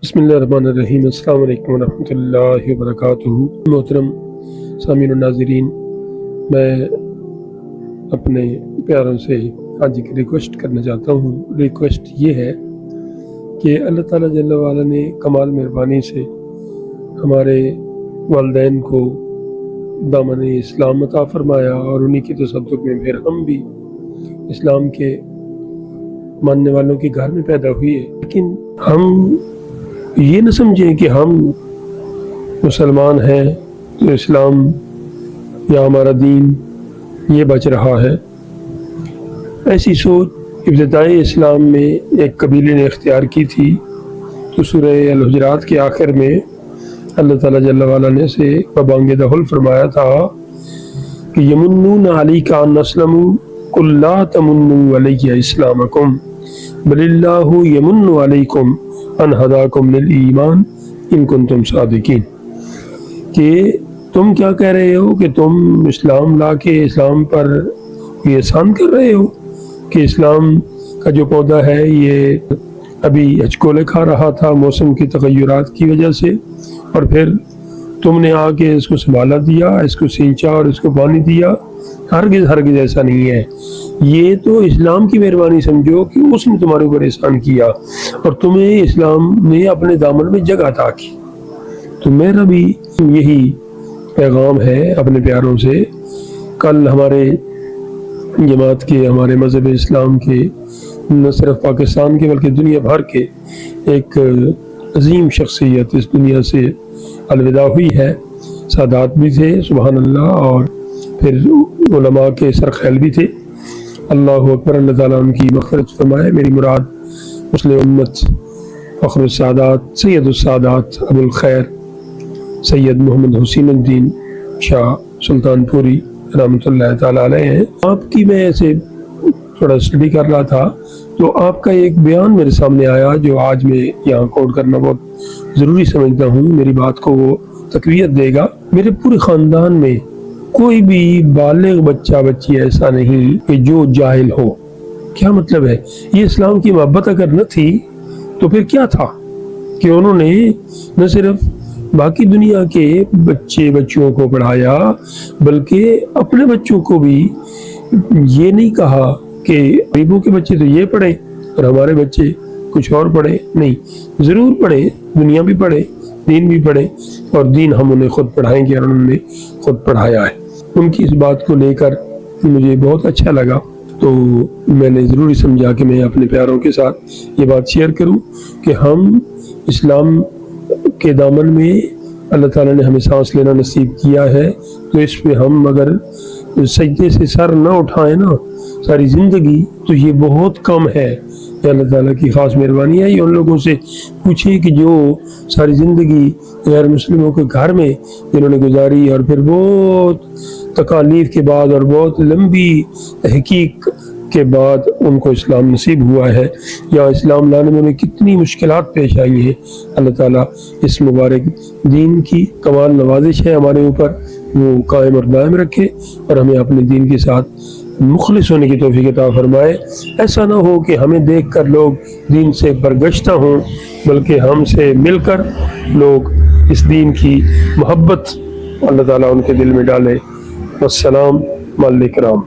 بسم اللہ الرحمن الرحیم۔ السلام علیکم ورحمۃ اللہ وبرکاتہ۔ محترم سامعین و ناظرین، میں اپنے پیاروں سے آج ایک ریکویسٹ کرنا چاہتا ہوں۔ ریکویسٹ یہ ہے کہ اللہ تعالیٰ جل وعلا نے کمال مہربانی سے ہمارے والدین کو دامن اسلام عطا فرمایا اور انہی کی تصدق میں پھر ہم بھی اسلام کے ماننے والوں کے گھر میں پیدا ہوئے، لیکن ہم یہ نہ سمجھیں کہ ہم مسلمان ہیں تو اسلام یا ہمارا دین یہ بچ رہا ہے۔ ایسی سوچ ابتدائی اسلام میں ایک قبیلے نے اختیار کی تھی، تو سورہ الحجرات کے آخر میں اللہ تعالیٰ جل وعلا نے سے ببانگ دہل فرمایا تھا کہ یمنون علیک ان اسلموا قل لا تمنوا علی اسلامکم بل اللہ یمن علیکم ان ہداکم للایمان ان کنتم صادقین، کہ تم کیا کہہ رہے ہو کہ تم اسلام لا کے اسلام پر یہ احسان کر رہے ہو کہ اسلام کا جو پودا ہے یہ ابھی ہچکولے کھا رہا تھا موسم کی تغیرات کی وجہ سے، اور پھر تم نے آ کے اس کو سنبھالا دیا، اس کو سینچا اور اس کو پانی دیا۔ ہرگز ایسا نہیں ہے۔ یہ تو اسلام کی مہربانی سمجھو کہ اس نے تمہارے اوپر احسان کیا اور تمہیں اسلام نے اپنے دامن میں جگہ عطا کی۔ تو میرا بھی یہی پیغام ہے اپنے پیاروں سے۔ کل ہمارے جماعت کے، ہمارے مذہب اسلام کے، نہ صرف پاکستان کے بلکہ دنیا بھر کے ایک عظیم شخصیت اس دنیا سے الوداع ہوئی ہے۔ سادات بھی تھے سبحان اللہ، اور پھر علماء کے سرخیل بھی تھے۔ اللہ اکبر، اللہ تعالیٰ ان کی مغفرت فرمائے۔ میری مراد مسلم امت فخر السادات سید السادات ابو الخیر سید محمد حسین الدین شاہ سلطان پوری رحمۃ اللہ تعالیٰ علیہ ہیں۔ آپ کی میں ایسے تھوڑا اسٹڈی کر رہا تھا تو آپ کا ایک بیان میرے سامنے آیا جو آج میں یہاں کوٹ کرنا بہت ضروری سمجھتا ہوں، میری بات کو وہ تقویت دے گا۔ میرے پورے خاندان میں کوئی بھی بالغ بچہ بچی ایسا نہیں کہ جو جاہل ہو۔ کیا مطلب ہے؟ یہ اسلام کی محبت اگر نہ تھی تو پھر کیا تھا کہ انہوں نے نہ صرف باقی دنیا کے بچوں کو پڑھایا بلکہ اپنے بچوں کو بھی یہ نہیں کہا کہ غریبوں کے بچے تو یہ پڑھے اور ہمارے بچے کچھ اور پڑھے۔ نہیں، ضرور پڑھے، دنیا بھی پڑھے، دین بھی پڑھے، اور دین ہم انہیں خود پڑھائیں گے اور انہوں نے خود پڑھایا ہے۔ ان کی اس بات کو لے کر مجھے بہت اچھا لگا، تو میں نے ضروری سمجھا کہ میں اپنے پیاروں کے ساتھ یہ بات شیئر کروں کہ ہم اسلام کے دامن میں اللہ تعالیٰ نے ہمیں سانس لینا نصیب کیا ہے، تو اس پہ ہم اگر سجدے سے سر نہ اٹھائیں نا ساری زندگی تو یہ بہت کم ہے۔ یہ اللہ تعالیٰ کی خاص مہربانی ہے۔ یہ ان لوگوں سے پوچھیں کہ جو ساری زندگی غیر مسلموں کے گھر میں جنہوں نے گزاری اور پھر بہت تکالیف کے بعد اور بہت لمبی تحقیق کے بعد ان کو اسلام نصیب ہوا ہے، یا اسلام لانے میں انہیں کتنی مشکلات پیش آئی ہیں۔ اللہ تعالیٰ اس مبارک دین کی کمال نوازش ہے ہمارے اوپر، وہ قائم اور دائم رکھے اور ہمیں اپنے دین کے ساتھ مخلص ہونے کی توفیق عطا فرمائے۔ ایسا نہ ہو کہ ہمیں دیکھ کر لوگ دین سے برگشتہ ہوں، بلکہ ہم سے مل کر لوگ اس دین کی محبت اللہ تعالیٰ ان کے دل میں ڈالے۔ والسلام علیکم۔